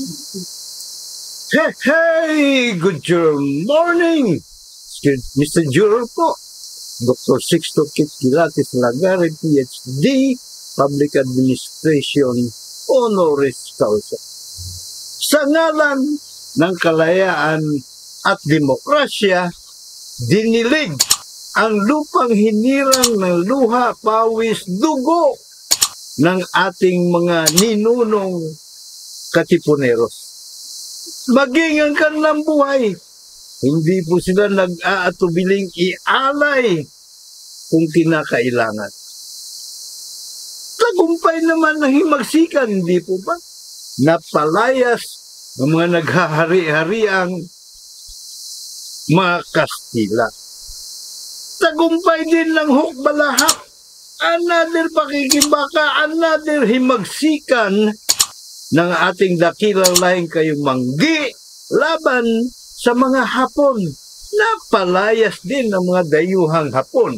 Hey, hey! Good morning! Mr. Juror po, Dr. Sixto Kit Gilatis Lagare, PhD, Public Administration, Honoris Causa. Sa ngalan ng kalayaan at demokrasya, dinilig ang lupang hinirang ng luha, pawis, dugo ng ating mga ninunong katipuneros. Maging ang kanilang buhay, hindi po sila nag-aatubiling ialay kung kinakailangan. Tagumpay naman ng himagsikan, hindi po ba? Napalayas ng mga naghahari-hariang mga Kastila. Tagumpay din ng hukbalahap, another pakikibaka, another himagsikan ng ating dakilang lahing kayumanggi laban sa mga Hapon. Napalayas din ng mga dayuhang Hapon.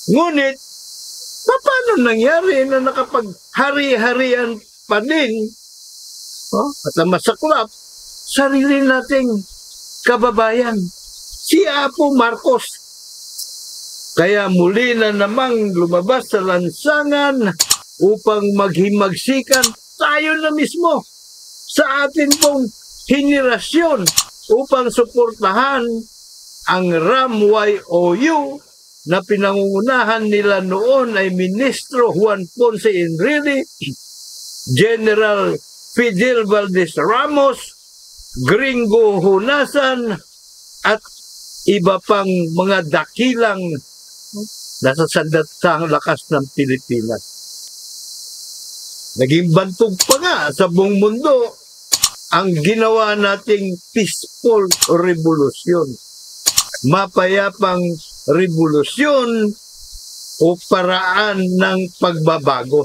Ngunit, paano nangyari na nakapaghari-harian pa din at ang masaklap, sarili nating kababayan, si Apo Marcos. Kaya muli na namang lumabas sa lansangan upang maghimagsikan tayo na mismo sa atin pong henerasyon upang suportahan ang RAM-YOU na pinangungunahan nila noon ay Ministro Juan Ponce Enrile, General Fidel Valdez Ramos, Gringo Hunasan at iba pang mga dakilang nasa sandatang lakas ng Pilipinas. Naging bantog pa nga sa buong mundo ang ginawa nating peaceful revolution. Mapayapang revolusyon o paraan ng pagbabago.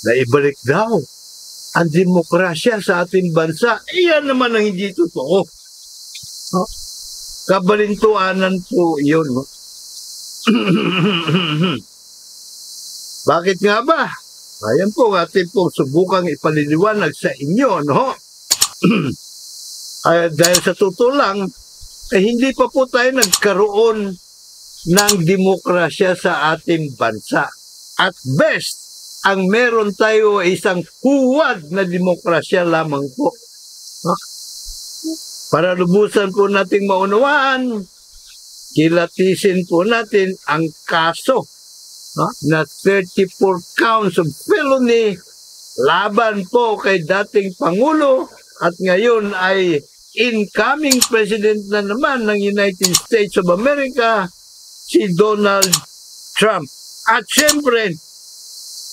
Na ibalik daw ang demokrasya sa ating bansa. Iyan naman ang hindi totoo. Kabalintuanan po yun. Bakit nga ba? Ayan po, atin po subukang ipaliliwanag sa inyo, no? Dahil sa totoo lang, hindi pa po tayo nagkaroon ng demokrasya sa ating bansa. At best, ang meron tayo ay isang huwad na demokrasya lamang po. Para lubusan po nating maunawaan, kilatisin po natin ang kaso na 34 counts of felony laban po kay dating Pangulo at ngayon ay incoming President na naman ng United States of America, si Donald Trump. At syempre,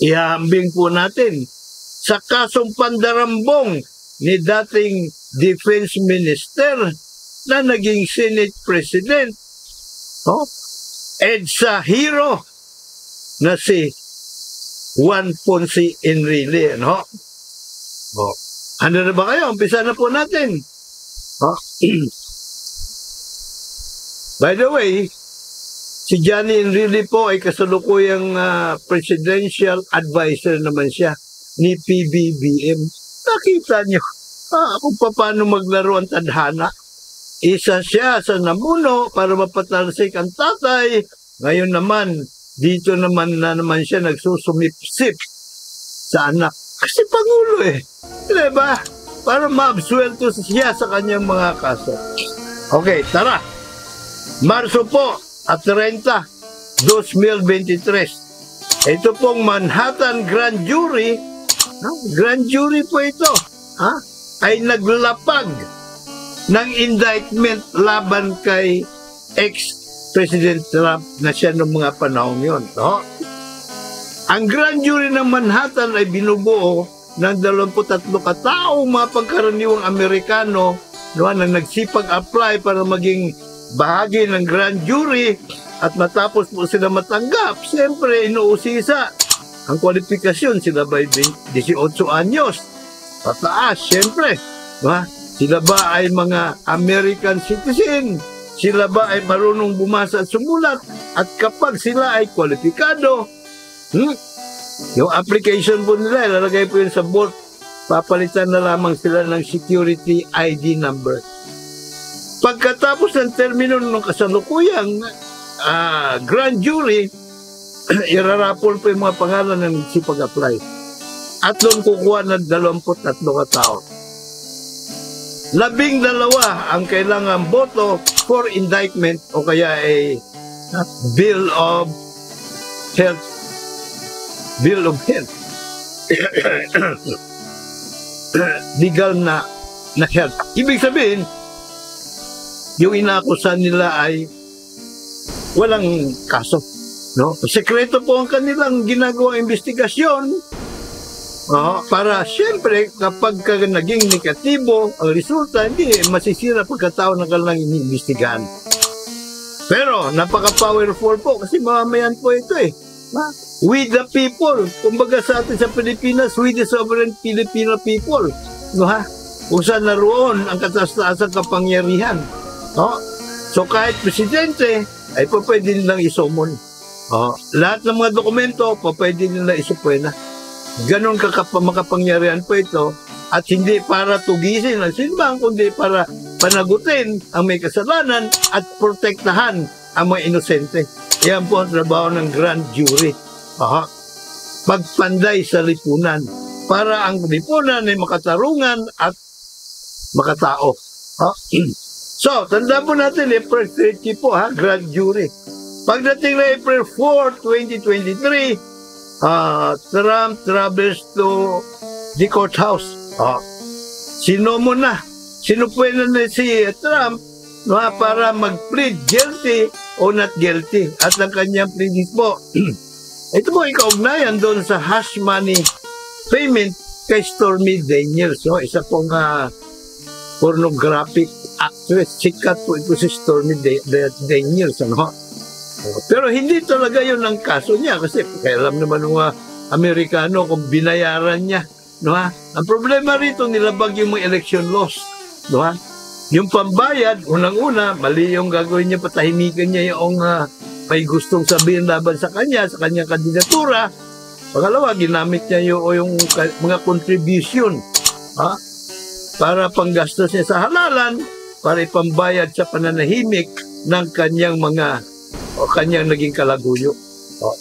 ihahambing po natin sa kasong pandarambong ni dating Defense Minister na naging Senate President, EDSA hero na si Juan Ponce Enrile, no? Ano na ba kayo? Umpisa na po natin. By the way, si Johnny Enrile po ay kasalukuyang presidential advisor naman siya ni PBBM. Nakita niyo kung paano maglaro ang tadhana. Isa siya sa namuno para mapatalsik ang tatay. Ngayon naman, dito naman siya nagsusumipsip sa anak. Kasi Pangulo Diba? Para ma-absuelto siya sa kanyang mga kaso. Okay, tara. Marso po at 30, 2023. Ito pong Manhattan Grand Jury, Grand Jury po ito, ay naglapag ng indictment laban kay ex-President Trump na siya noong mga panahon yun. Ang Grand Jury ng Manhattan ay binubuo ng 23 kataong mga pagkaraniwang Amerikano na nagsipag-apply para maging bahagi ng Grand Jury at matapos po sila matanggap, siyempre inuusisa ang kwalifikasyon. Sila ba 18 anyos? Pataas, siyempre. Sila ba ay mga American citizen? Sila ba ay marunong bumasa at sumulat? At kapag sila ay kwalipikado, yung application po nila, ilalagay po yun sa papalitan na lamang sila ng security ID number. Pagkatapos ng termino ng kasalukuyang grand jury, irarapol po yung mga pangalan ng sipag-apply. At doon kukuha ng 23 katao. 12 ang kailangan boto for indictment o kaya ay Bill of Health. Bill of Health. Legal na health. Ibig sabihin, yung inaakusan nila ay walang kaso. No? Sekreto po ang kanilang ginagawang investigasyon para siyempre kapag naging negatibo ang resulta, hindi masisira pagkatao ng kanilang iniimbestigahan. Pero napaka-powerful po kasi mamamayan po ito eh. We the people. Kumbaga sa atin sa Pilipinas, we the sovereign Filipino people. No, ha? Kung saan naroon ang kataas-taasang kapangyarihan. No? So kahit presidente, ay po pwede nilang isumon. Lahat ng mga dokumento, po pwede nilang isupwena. Ganon makapangyarihan po ito. At hindi para tugisin ang simbang, kundi para panagutin ang may kasalanan at protektahan ang mga inosente. Yan po ang trabaho ng grand jury. Pagpanday sa lipunan para ang lipunan ay makatarungan at makatao. So, tandaan po natin, April 30 po, grand jury. Pagdating na April 4, 2023, Trump travels to the courthouse. Sino na si Trump para mag-plead guilty o not guilty. At ang kanyang pleading po, ito po ikaugnayan doon sa hush money payment kay Stormy Daniels. Isa pong pornographic actress. Sikat po ito si Stormy Daniels. Pero hindi talaga yun ang kaso niya kasi alam naman ng mga Amerikano kung binayaran niya. Ang problema rito, nilabag yung mga election laws. Yung pambayad, unang-una, mali yung gagawin niya, patahimikan niya yung may gustong sabihin laban sa kanyang kandidatura. Pangalawa, ginamit niya yung mga contribution para panggastos niya sa halalan, para ipambayad sa pananahimik ng kanyang kanyang naging kalaguyo.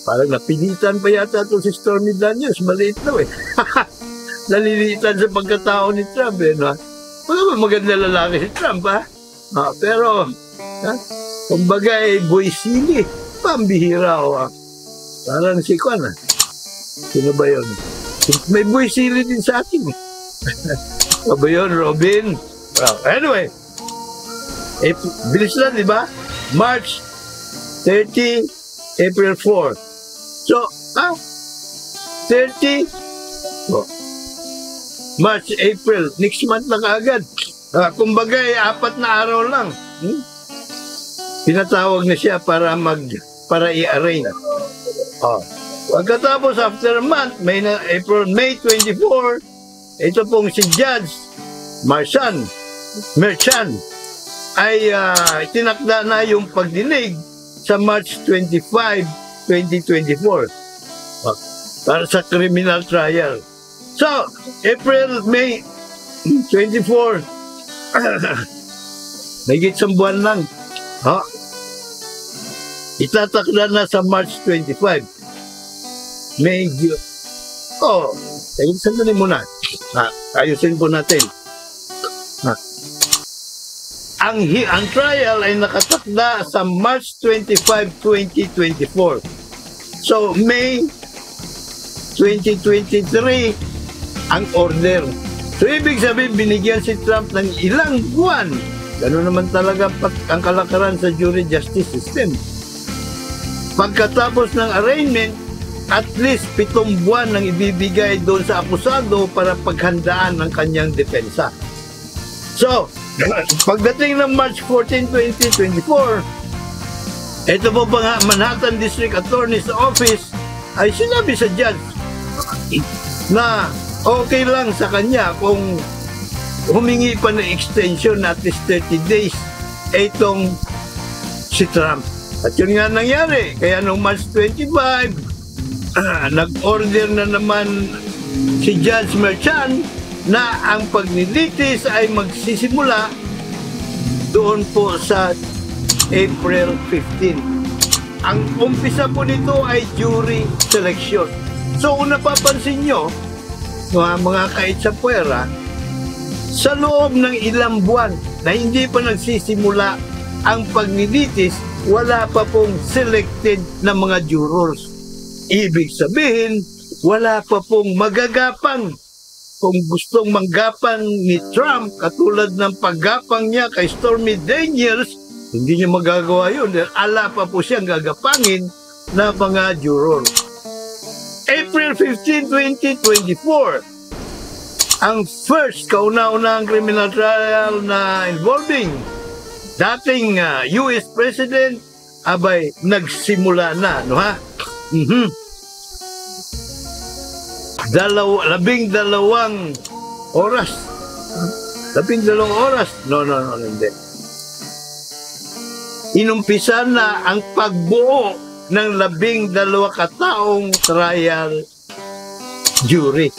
Parang napilitan pa yata ito si Stormy Daniels, maliit daw eh. Nalilitan sa pagkatao ni Trump eh. Maganda lalaki si Trump pero kumbaga boy sili, pambihira parang si Kwan sino ba yun? May boy sili din sa atin ano ba yun, Robin? Anyway, bilis lang, di ba? March 30, April 4. So, 30 March, April, next month na kaagad. Kumbaga, 4 na araw lang. Pinatawag na siya para i-arraign. Pagkatapos, after a month, May 24, ito pong si Judge Merchan ay tinakda na yung pagdinig sa March 25, 2024 para sa criminal trial. So, May 24, nagit isang buwan lang. Itatakda na sa March 25. Sandali muna. Ayusin po natin. Ang trial ay nakatakda sa March 25, 2024. So, May 2023, ang order. So, ibig sabihin, binigyan si Trump ng ilang buwan. Gano'n naman talaga ang kalakaran sa jury justice system. Pagkatapos ng arraignment, at least 7 buwan nang ibibigay doon sa akusado para paghandaan ng kanyang depensa. So, pagdating ng March 14, 2024, ito po ba nga, Manhattan District Attorney's Office ay sinabi sa judge na okay lang sa kanya kung humingi pa ng extension at least 30 days itong si Trump. At yun nga nangyari. Kaya noong March 25, nag-order na naman si Judge Merchan na ang paglilitis ay magsisimula doon po sa April 15. Ang umpisa po nito ay jury selection. So kung napapansin nyo, mga kaitsapuera, sa loob ng ilang buwan na hindi pa nagsisimula ang paglilitis, wala pa pong selected na mga jurors. Ibig sabihin, wala pa pong magagapang. Kung gustong manggapang ni Trump, katulad ng paggapang niya kay Stormy Daniels, hindi niya magagawa yun. Ala pa po siyang gagapangin na mga jurors. April 15, 2024, ang first kauna-unahang criminal trial na involving dating US President, abay, nagsimula na, no ha? 12 oras. 12 oras. No, hindi. Inumpisa na ang pagbuo ng 12 kataong trial jury.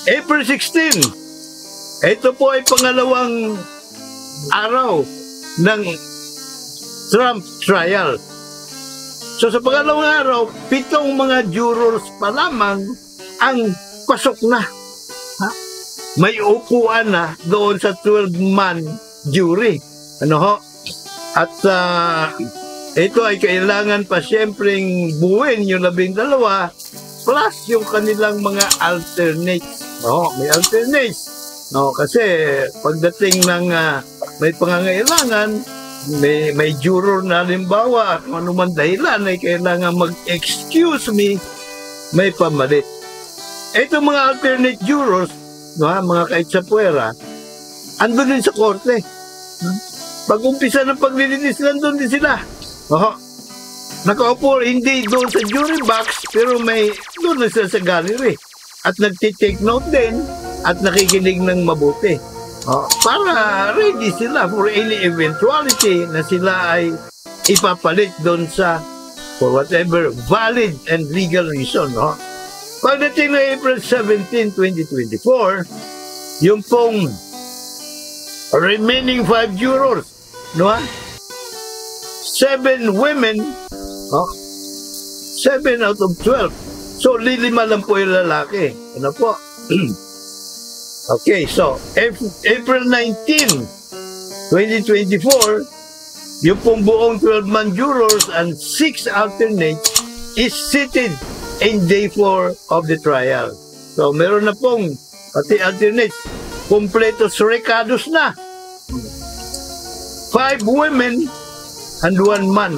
April 16, ito po ay pangalawang araw ng Trump trial. So sa pangalawang araw, 7 mga jurors pa lamang ang pasok na. Ha? May upuan na doon sa 12-man jury. Ano ho? At ito ay kailangan pa siyempreng buuin yung 12 plus yung kanilang mga alternates. No, may alternates. No, kasi pagdating ng may pangangailangan, may juror na halimbawa, kung ano man dahilan ay kailangan mag-excuse me, may pamalit. Ito mga alternate jurors, no, mga kaitsapuera, andun din sa korte. Pag-umpisa ng paglilitis, nandun din sila. Nakaupo, hindi doon sa jury box, pero may doon na sila sa gallery. At nagtitake note din at nakikinig ng mabuti. Para ready sila for any eventuality na sila ay ipapalit doon sa for whatever valid and legal reason. Pagdating na April 17, 2024, yung pong remaining 5 jurors, 7 women, 7 out of 12. So, 5 lang po yung lalaki. Ano po? Okay, so, April 19, 2024, yung pong buong 12-man jurors and 6 alternates is seated in day 4 of the trial. So, meron na pong pati alternates, kompletos recados na. 5 women and 1 man.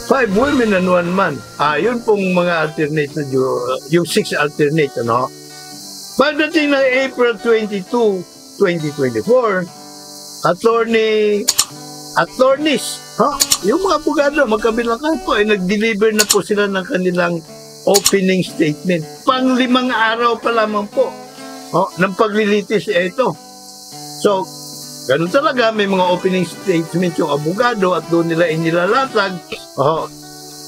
5 women and 1 man. Yun pong mga alternate na yung 6 alternate, ano? Pagdating ng April 22, 2024, attorneys, yung mga abogado, magkabilang po, ay nag-deliver na po sila ng kanilang opening statement. Pang-5 araw pa lamang po ng paglilitis ito. So, ganun talaga, may mga opening statement yung abogado at doon nila inilalatag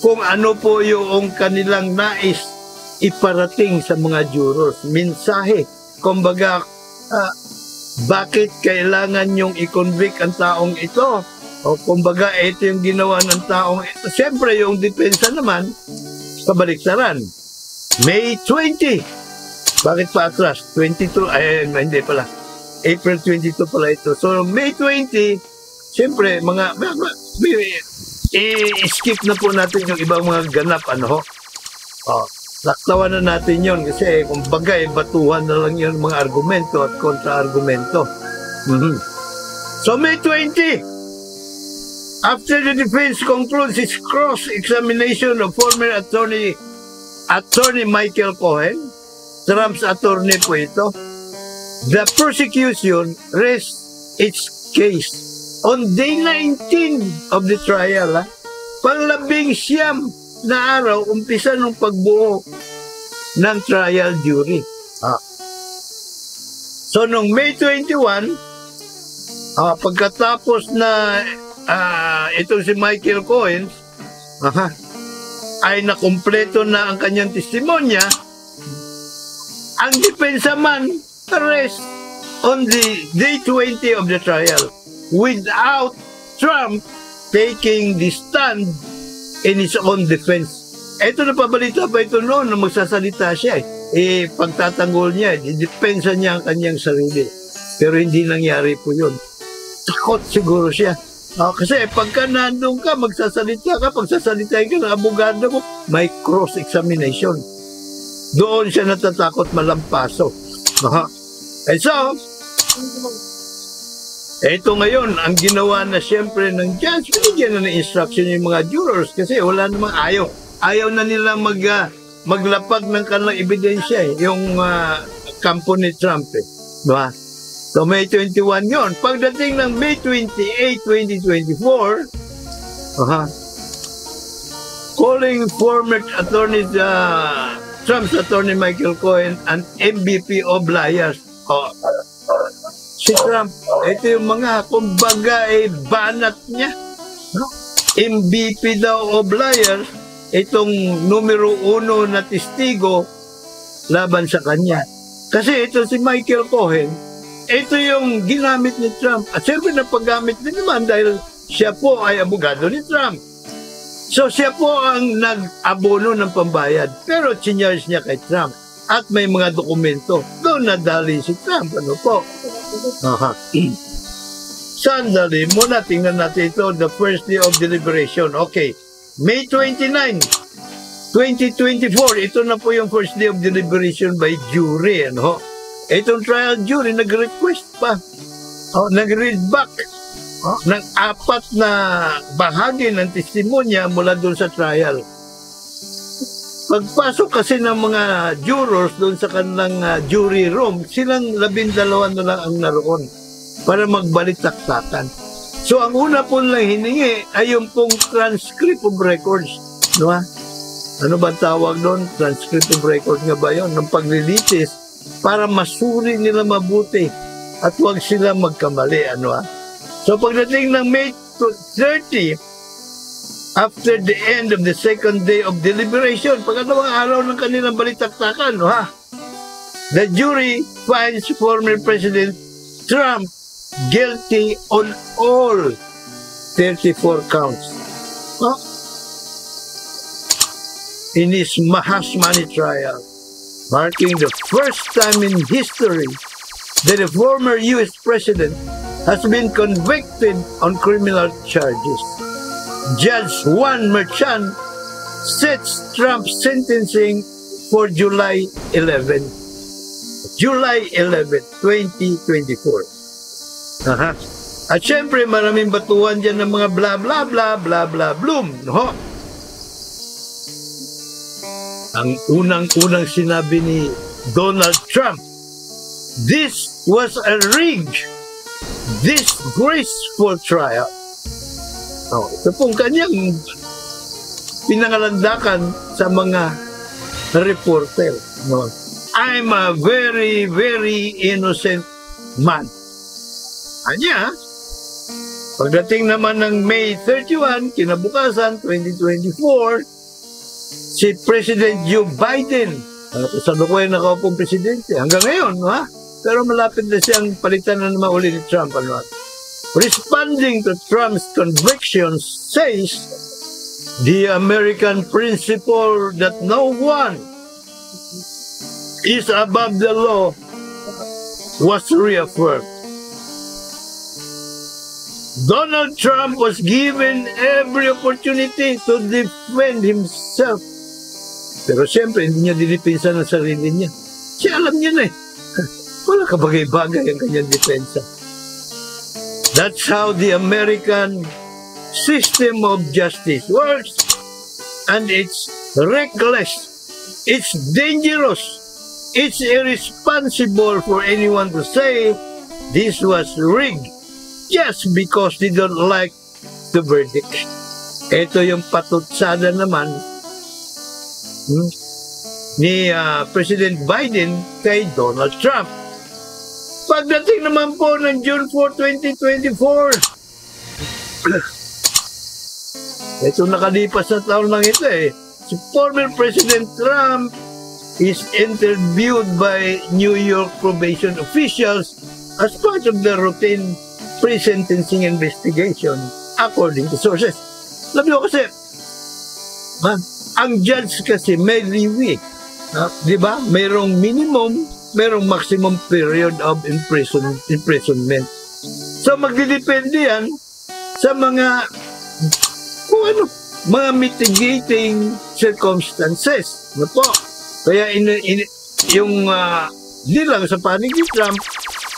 kung ano po yung kanilang nais iparating sa mga jurors. Mensahe. Kumbaga, bakit kailangan yung i-convict ang taong ito? O kumbaga, ito yung ginawa ng taong ito. Siyempre, yung depensa naman, kabaliktaran. May 20. Bakit pa atras? 22? Hindi pala. April 22 pala ito. So, May 20, siyempre, i-skip na po natin yung ibang mga ganap, laktawan na natin yon kasi kung bagay, batuhan na lang yun mga argumento at kontra-argumento. So, May 20, after the defense concludes its cross-examination of former attorney Michael Cohen, Trump's attorney po ito, the prosecution rests its case on day 19 of the trial. Pang-19 na araw, umpisa ng pagbuo ng trial jury. So, nung May 21, pagkatapos na itong si Michael Cohen, ay nakumpleto na ang kanyang testimonya, Ang depensa man, arrest on the day 20 of the trial without Trump taking the stand in his own defense. Ito na pabalita pa ito noon na magsasalita siya pagtatanggol niya, depensa niya ang kanyang sarili. Pero hindi nangyari po yun. Takot siguro siya. Kasi pagka nandun ka, magsasalita ka, pagsasalitain ka ng abogado mo, may cross-examination. Doon siya natatakot malampaso. So, ito ngayon, ang ginawa na siyempre ng judge, binigyan na ng instruction yung mga jurors kasi wala namang ayaw. Ayaw na nila maglapag ng kanilang ebidensya yung kampo ni Trump. Diba? So May 21 yon. Pagdating ng May 28, 2024, calling former attorney Trump's attorney Michael Cohen an MVP of liars. Si Trump, ito yung mga kumbaga banat niya. MVP daw of liars, itong numero 1 na testigo laban sa kanya. Kasi ito si Michael Cohen, ito yung ginamit ni Trump. At siyempre napaggamit din naman dahil siya po ay abogado ni Trump. So siya po ang nag-abono ng pambayad. Pero chinyarge niya kay Trump. At may mga dokumento. Doon nadali si Trump. Ano po? Sandali muna, tingnan natin ito. The first day of deliberation. Okay. May 29, 2024. Ito na po yung first day of deliberation by jury. Ano? Itong trial jury, nag-request pa. Nag-read back ng 4 na bahagi ng testimonya mula doon sa trial. Pagpasok kasi ng mga jurors doon sa kanilang jury room, silang 12 na lang ang naroon para magbalik-taktakan. So, ang una po lang hiningi ay yung pong transcript of records. No? Ano ba tawag doon? Transcript of records nga ba yun? Ng paglilitis para masuri nila mabuti at huwag sila magkamali. So, pagdating ng May 30, after the end of the second day of deliberation, pagkatawang araw ng kanilang balitaktakan, the jury finds former President Trump guilty on all 34 counts. In his Mahasmani trial, marking the first time in history that a former U.S. president has been convicted on criminal charges. Judge Juan Merchan sets Trump's sentencing for July 11. July 11, 2024. At syempre, maraming batuan dyan ng mga bla bla bla bla bla bloom. No? Ang unang-unang sinabi ni Donald Trump, this was a rigged, disgraceful trial. Ito pong kanyang pinangalandakan sa mga reporter. No? I'm a very, very innocent man. Anya, pagdating naman ng May 31, kinabukasan, 2024, si President Joe Biden, kasalukuyan nakaupong presidente, hanggang ngayon, pero malapit na siyang palitan na naman uli ni Trump. Responding to Trump's convictions, says the American principle that no one is above the law was reaffirmed. Donald Trump was given every opportunity to defend himself. Pero siyempre, hindi niya dinipinsa ng sarili niya. Siya alam niya na wala kabagay-bagay ang kanyang depensa. That's how the American system of justice works. And it's reckless. It's dangerous. It's irresponsible for anyone to say this was rigged just because they don't like the verdict. Ito yung patutsada naman ni President Biden kay Donald Trump. Pagdating naman po ng June 4, 2024, ito nakalipas na taon lang ito si former President Trump is interviewed by New York probation officials as part of the routine pre-sentencing investigation, according to sources. Sabi ko kasi, ang judge kasi may leeway. Di ba? Mayroong minimum, mayroong maximum period of imprisonment. So, magdidepende yan sa mga, kung ano, mga mitigating circumstances. Ano po? Kaya yung hindi lang sa panig ni Trump,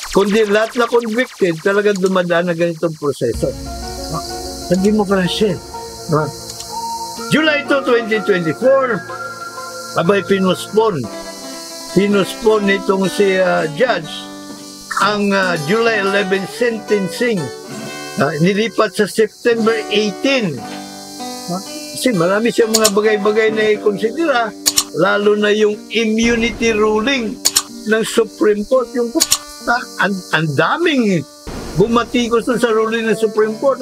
kundi lahat na convicted, talagang dumadaan na ganitong proseso. Sa demokrasya. July 2, 2024, abay pinuspon nitong si judge ang July 11 sentencing. Nilipat sa September 18. Kasi marami siyang mga bagay-bagay na i-considera, lalo na yung immunity ruling ng Supreme Court. Yung ang daming bumatikos sa ruling ng Supreme Court.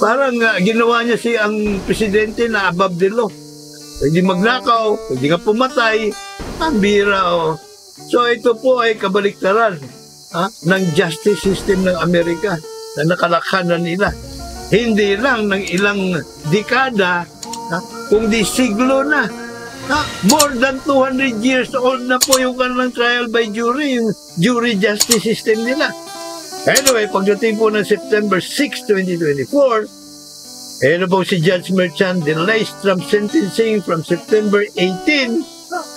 Parang ginawa niya ang presidente na above the law. Hindi magnakaw, hindi nga pumatay, ang bira. So ito po ay kabaliktaran ng justice system ng Amerika na nakalakhanan nila. Hindi lang ng ilang dekada, kundi siglo na. More than 200 years old na po yung kanilang trial by jury, yung jury justice system nila. Anyway, pagdating po ng September 6, 2024, po si Judge Merchan delays Trump sentencing from September 18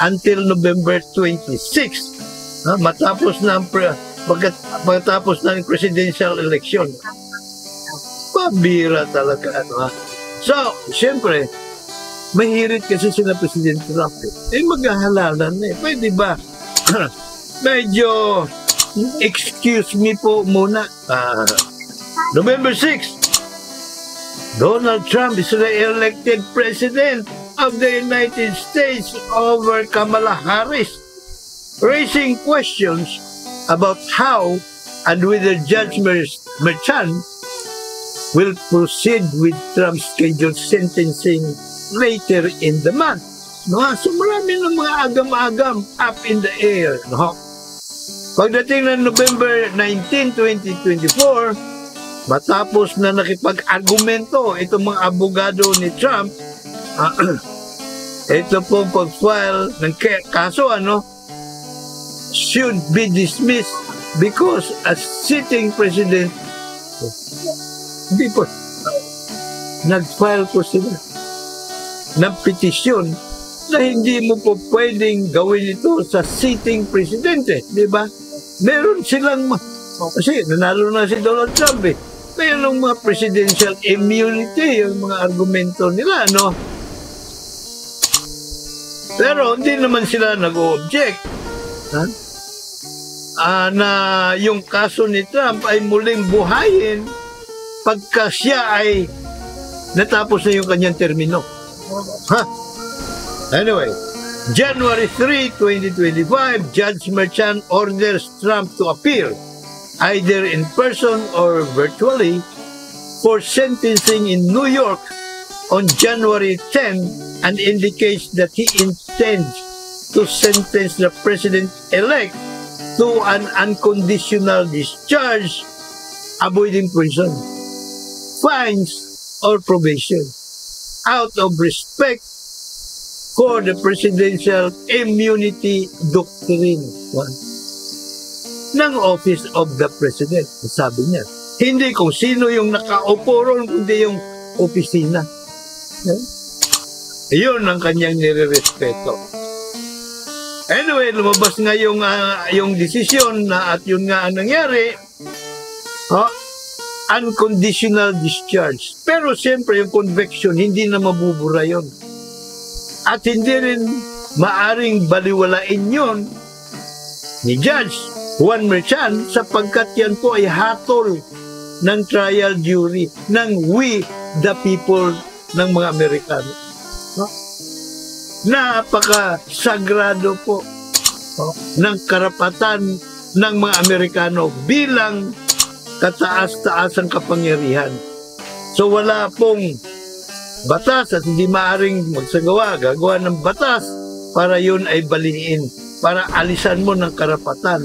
until November 26. Matapos na ang presidential election. Pabira talaga. So, siyempre, mahirit kasi sila President Trump. Maghahalalan na . Pwede ba? Medyo, excuse me po muna. November 6, Donald Trump is re-elected President of the United States over Kamala Harris, raising questions about how and whether Judge Merchan will proceed with Trump's scheduled sentencing later in the month. So marami ng mga agam-agam up in the air. Pagdating ng November 19, 2024, matapos na nakipag-argumento itong mga abogado ni Trump, ito pong pag-file ng kaso, should be dismissed because as sitting president, hindi po, nag-file po sila ng petisyon na hindi mo po pwedeng gawin ito sa sitting presidente, di ba? Meron silang, kasi nanalo na si Donald Trump mayroong mga presidential immunity, yung mga argumento nila, Pero hindi naman sila nag-object na yung kaso ni Trump ay muling buhayin pagka siya ay natapos na yung kanyang termino. Anyway, January 3, 2025, Judge Merchan orders Trump to appear either in person or virtually for sentencing in New York on January 10 and indicates that he intends to sentence the president-elect to an unconditional discharge, avoiding prison, fines, or probation, out of respect for the presidential immunity doctrine ng Office of the President. Sabi niya, hindi kung sino yung nakaupo ron, kundi yung opisina. Iyon ang kanyang nire-respeto. Anyway, lumabas nga yung desisyon na at yun nga ang nangyari, unconditional discharge. Pero siyempre yung conviction, hindi na mabubura yun. At hindi rin maaring baliwalain yun ni Judge Juan Merchan sapagkat yan po ay hatol ng trial jury ng we the people ng mga Amerikano. Napaka-sagrado po ng karapatan ng mga Amerikano bilang kataas-taasang kapangyarihan. So wala pong batas at hindi maaaring gagawa ng batas para yun ay baliin, para alisan mo ng karapatan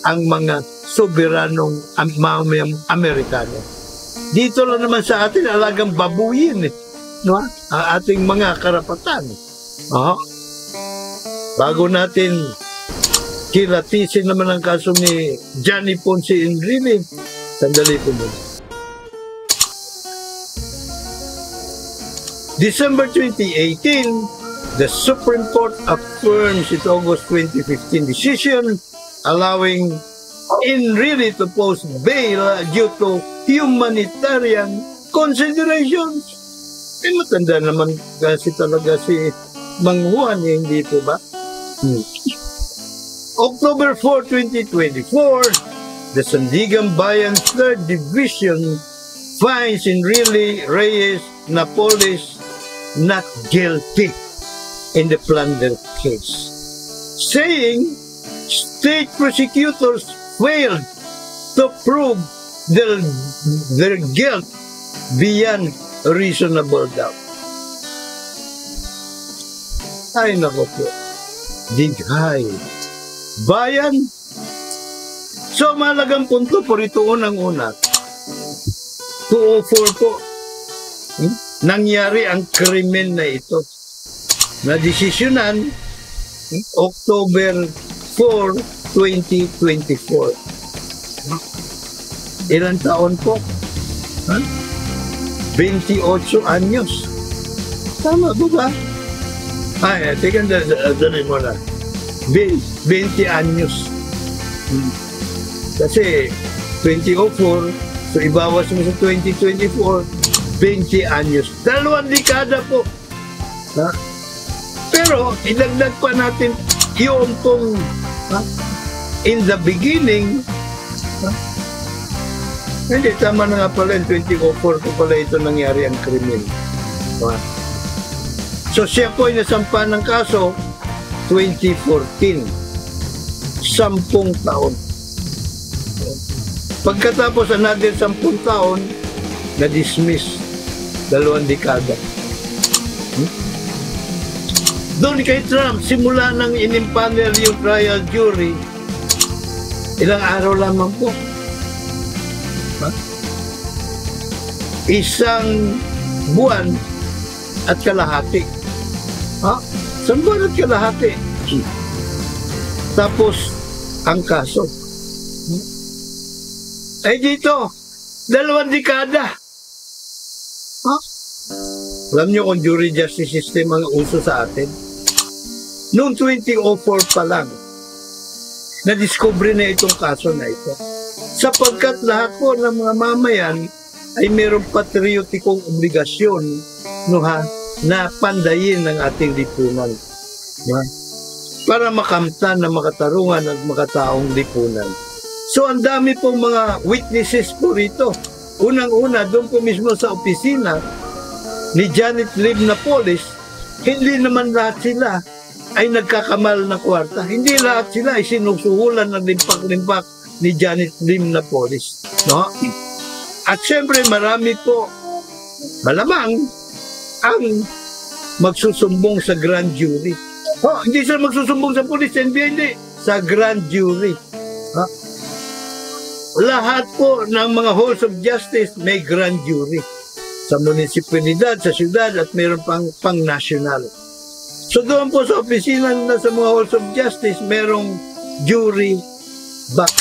ang mga soberanong mamayang Amerikano. Dito lang naman sa atin, alagang babuyin, no? Ang ating mga karapatan. Bago natin kilatisin naman ang kaso ni Johnny Ponce Enrile, sandali po muna. December 2018, the Supreme Court affirms its August 2015 decision allowing Enrile to post bail due to humanitarian considerations. Matanda naman kasi talaga si Mang Juan, hindi po ba? October 4, 2024, the Sandigan Bayan 3rd Division finds Enrile Reyes Napoles not guilty in the plunder case, saying state prosecutors failed to prove their guilt beyond reasonable doubt. Ay nako po, dighay. Bayan. So malagang punto po rito unang-una. 204 po. Nangyari ang krimen na ito. Nadesisyonan October 4, 2024. Ilang taon po? 28 anyos. Tama po ba? Ay, teka, dali mo na. 20 anyos. Kasi 2004, so ibawas mo sa 2024, 20 anyos. 2 dekada po. Pero, idagdag pa natin yung pong in the beginning, hindi, tama na nga pala, 2004 po pala ito nangyari ang krimen. So siya po ay nasampa ng kaso 2014. 10 taon. Pagkatapos another 10 taon, na-dismiss. 2 dekada. Doon kay Trump, simula nang inimpanel yung trial jury, ilang araw lamang po. Isang buwan at kalahati. Isang buwan at kalahati. Tapos, ang kaso. Ay dito, 2 dekada. Alam niyo kung jury justice system ang uso sa atin? Noong 2004 pa lang, na-discover na itong kaso na ito. Sapagkat lahat po ng mga mamayan ay mayroong patriotikong obligasyon na pandayin ng ating lipunan. Para makamtan ng makatarungan at makataong lipunan. So ang dami pong mga witnesses po rito. Unang-una, doon po mismo sa opisina ni Janet Lim Napoles, hindi naman lahat sila ay nagkakamal na kwarta. Hindi lahat sila ay sinusuhulan ng limpak-limpak ni Janet Lim Napoles. No? At syempre marami po, malamang, ang magsusumbong sa grand jury. Hindi sila magsusumbong sa police, hindi. Sa grand jury. Lahat po ng mga halls of justice may grand jury. Sa munisipalidad, sa syudad, at mayroon pang national. So doon po sa opisina na sa mga halls of justice, mayroong jury box,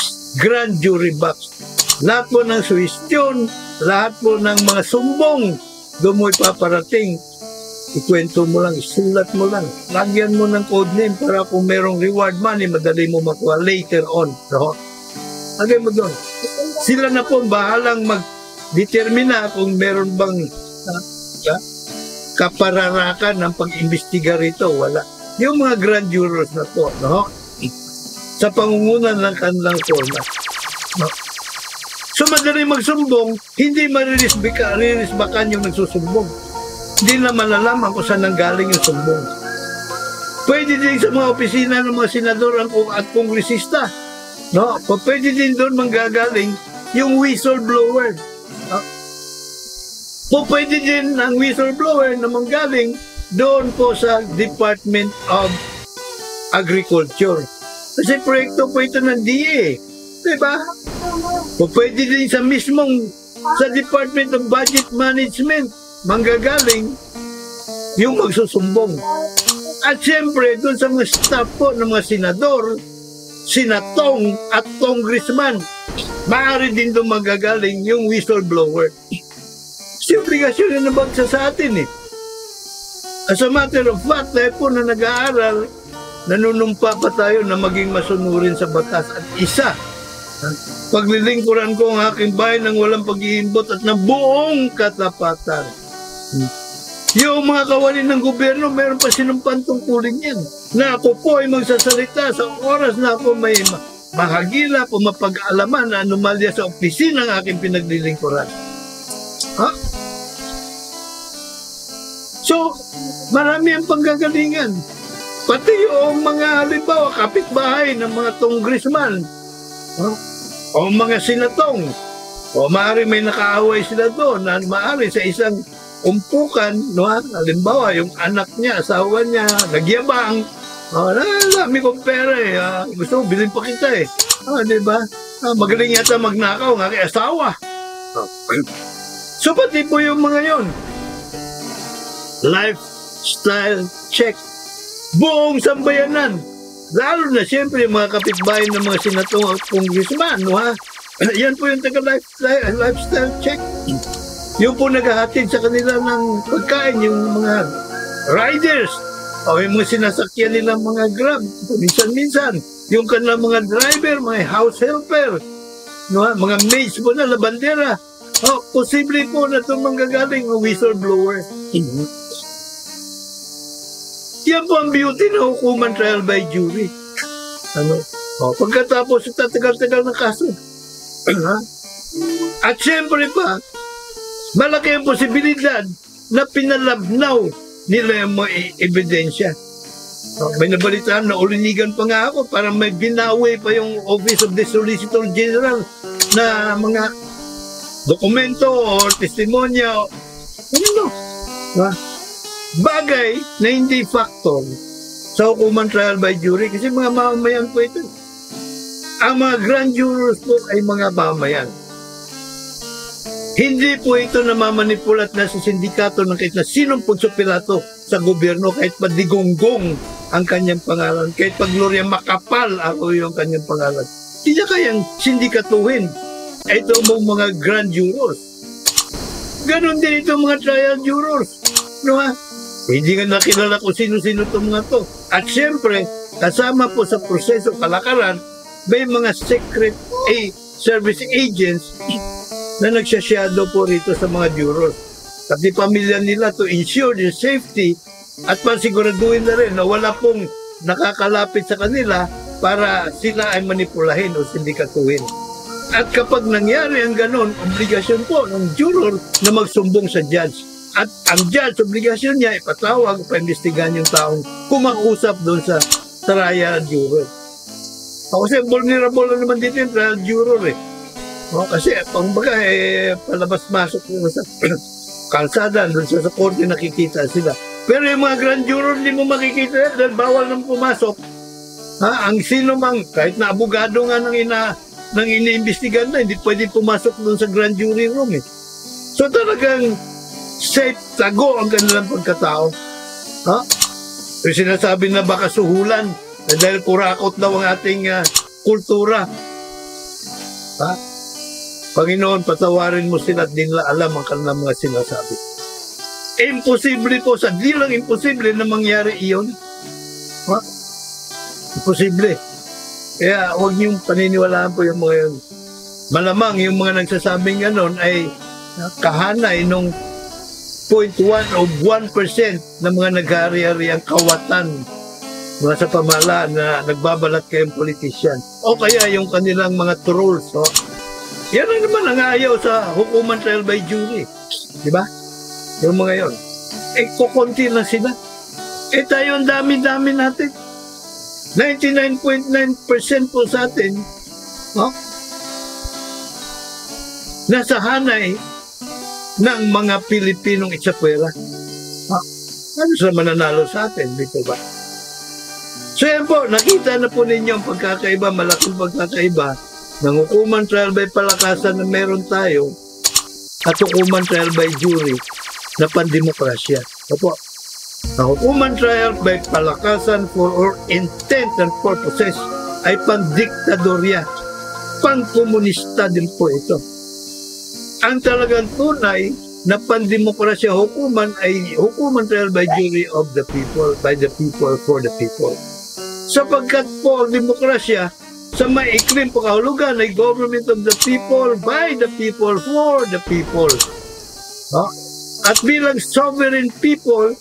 grand jury box. Lahat po ng suwestyon, lahat po ng mga sumbong, doon mo ipaparating. Ikwento mo lang, isulat mo lang. Lagyan mo ng code name para kung merong reward money, madali mo makuha later on. No? Lagay mo doon. Sila na po bahalang mag-determina kung meron bang kapararakan ng pag-imbestiga rito. Wala. Yung mga grand jurors na po, no? Sa pangungunan ng kanilang format. No? So madali magsumbong, hindi maririsbakan yung nagsusumbong. Hindi na malalaman kung saan nanggaling yung sumbong. Pwede din sa mga opisina ng mga senador at kongresista. No? Pwede din doon manggagaling yung whistleblower. No? Pwede din ang whistleblower na manggaling doon po sa Department of Agriculture. Kasi proyekto po ito ng DA. Diba? O pwede din sa mismong sa Department of Budget Management manggagaling yung magsusumbong. At siyempre, doon sa mga staff po ng mga senador, senatong at congressman, maaari din doon magagaling yung whistleblower. Kasi obligasyon na nabagsa sa atin eh. As a matter of fact, dahil po na nag-aaral, nanunumpa pa tayo na maging masunurin sa batas. At isa, paglilingkuran ko ang aking bayan ng walang pag-iimbot at ng buong katapatan. Yung mga kawani ng gobyerno, meron pa sinumpang tungkulin yan. Na ako po ay magsasalita sa oras na ako may mahagila o mapag-alaman na anomalya sa opisina ng aking pinaglilingkuran. Ha? So, marami ang panggagalingan. Pati yung mga halimbawa, kapitbahay ng mga congressman, o mga senatong, o maaari may nakaaway sila doon, na maaari sa isang umpukan, no? Halimbawa, yung anak niya, asawa niya, nagyabang, dami kong pera eh, gusto mo, bilhin pa kita eh. Diba? Magaling yata magnakaw ng aking asawa. So, pati po yung mga yon, lifestyle check. Buong sambayanan. Lalo na siyempre mga kapitbahay ng mga senatong at congressman, no, ha? Yan po yung lifestyle check. Yung po naghahatid sa kanila ng pagkain, yung mga riders, o yung mga sinasakyan nilang mga grab, minsan-minsan, yung kanilang mga driver, mga house helper, no, ha? Mga maids po na, labandera. Posible po na itong manggagaling ng whistleblower. Yan po ang beauty ng hukuman trial by jury. Pagkatapos tatagal-tagal ng kaso. At siyempre pa, malaki ang posibilidad na pinalabnaw nila yung mga ebidensya. May nabalitaan na ulinigan pa nga ako para may binawi pa yung Office of the Solicitor General na mga dokumento o testimonya. Bagay na hindi factor sa hukuman trial by jury kasi mga mamamayan po ito. Ang mga grand jurors po ay mga mamamayan. Hindi po ito namamanipulat na sa sindikato ng kahit na sinong pagsupilato sa gobyerno kahit pa digonggong ang kanyang pangalan, kahit pa Gloria Macapagal ako yung kanyang pangalan. Hindi niya kayang sindikatuhin. Ito mga grand jurors. Ganon din ito mga trial jurors. No, ha? Hindi nga nakilala kung sino-sino itong mga to. At siyempre, kasama po sa proseso kalakaran, may mga secret service agents na nagsasyado po rito sa mga jurors. Pati pamilya nila to ensure their safety at pasiguraduhin na rin na wala pong nakakalapit sa kanila para sila ay manipulahin o sindikatuhin. At kapag nangyari ang ganon, obligasyon po ng juror na magsumbong sa judge. At ang judge, obligasyon niya, ipatawag, paimbestigahan yung taong kumakusap doon sa trial juror. Kasi vulnerable na naman dito yung trial juror eh. Kasi pangbaga palabas-masok sa kalsada, doon sa korte nakikita sila. Pero yung mga grand juror, hindi mo makikita yan dahil bawal nang pumasok. Ang sino mang, kahit na abogado nga nang iniimbestigahan na, hindi pwede pumasok doon sa grand jury room eh. So talagang safe, tago ang kanilang pagkatao. Yung sinasabi na baka suhulan dahil kurakot daw ang ating kultura. Panginoon, patawarin mo sila at di nila alam ang kanilang mga sinasabi. Imposible po, sa di lang imposible na mangyari iyon. Imposible. Kaya huwag niyong paniniwalaan po yung mga yun. Malamang yung mga nagsasabing ganon ay kahanay nung 0.1 o 1% ng mga naghari-hari ang kawatan mga sa pamahalaan na nagbabalat kayong politician. O kaya yung kanilang mga trolls. Yan ang naman ang ayaw sa hukuman trial by jury. Diba? Yung mga yon. Kukunti lang sila. Tayo ang dami-dami natin. 99.9% po sa atin nasa hanay ng mga Pilipinong itsapwera. Ano sila mananalo sa atin, dito ba? So yan po, nakita na po ninyo ang pagkakaiba, malaking pagkakaiba ng hukuman trial by palakasan na meron tayo at hukuman trial by jury na pandemokrasya. Opo, ang hukuman trial by palakasan for all intent and purposes ay pandiktadorya, pangkomunista din po ito. Ang talagang tunay na pandemokrasya hukuman ay hukuman trial by jury of the people, by the people, for the people. Sapagkat po ang demokrasya sa maikling pakahulugan ay government of the people, by the people, for the people. At bilang sovereign people,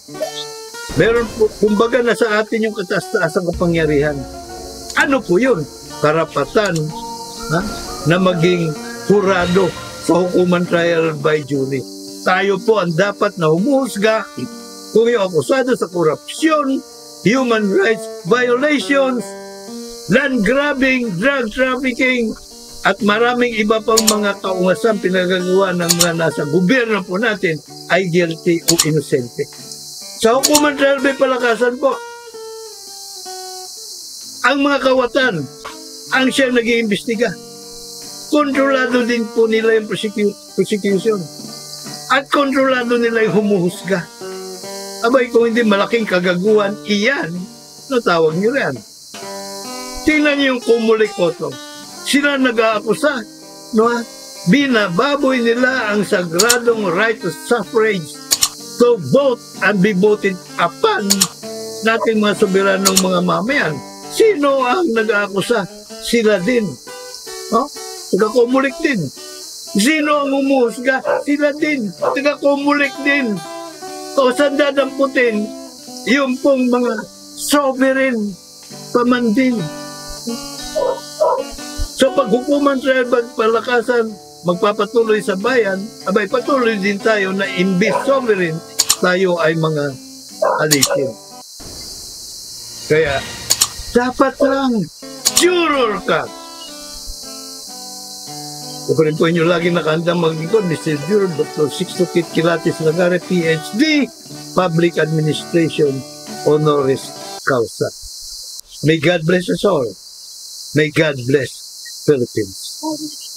meron po, kumbaga nasa atin yung kataas-taasang kapangyarihan. Ano po yun? Karapatan na maging hurado sa hukuman trial by jury. Tayo po ang dapat na humuhusga kung yung akusado sa korupsyon, human rights violations, land grabbing, drug trafficking, at maraming iba pang mga kaungasan pinagagawa ng mga nasa gobyerno po natin ay guilty o inosente. Sa hukuman trial by palakasan po, ang mga kawatan ang siyang nag-iimbestiga. Kontrolado din po nila yung prosecution. At kontrolado nila yung humuhusga. Abay, kung hindi malaking kagaguhan, iyan, natawag niyo yan. Tingnan niyo yung kumulikotong. Sila nag-aakusa, no? Binababoy nila ang sagradong right to suffrage, to vote and be voted upon nating mga soberanong mga mamayan. Sino ang nag-aakusa? Sila din. Taga-kumulik din. Sino ang umuhusga? Sila din. Taga-kumulik din. O sandadamputin, yung pong mga sovereign pamandin. So pag hukuman trial by palakasan magpapatuloy sa bayan, abay patuloy din tayo na imbis sovereign, tayo ay mga alitin. Kaya, dapat lang, juror ka. Kukunin po inyo lagi nakahandang maglingkod, Mr. Juror, Dr. Sixto Kit Kilatis Lagare, PhD, Public Administration, Honoris Causa. May God bless us all. May God bless Philippines.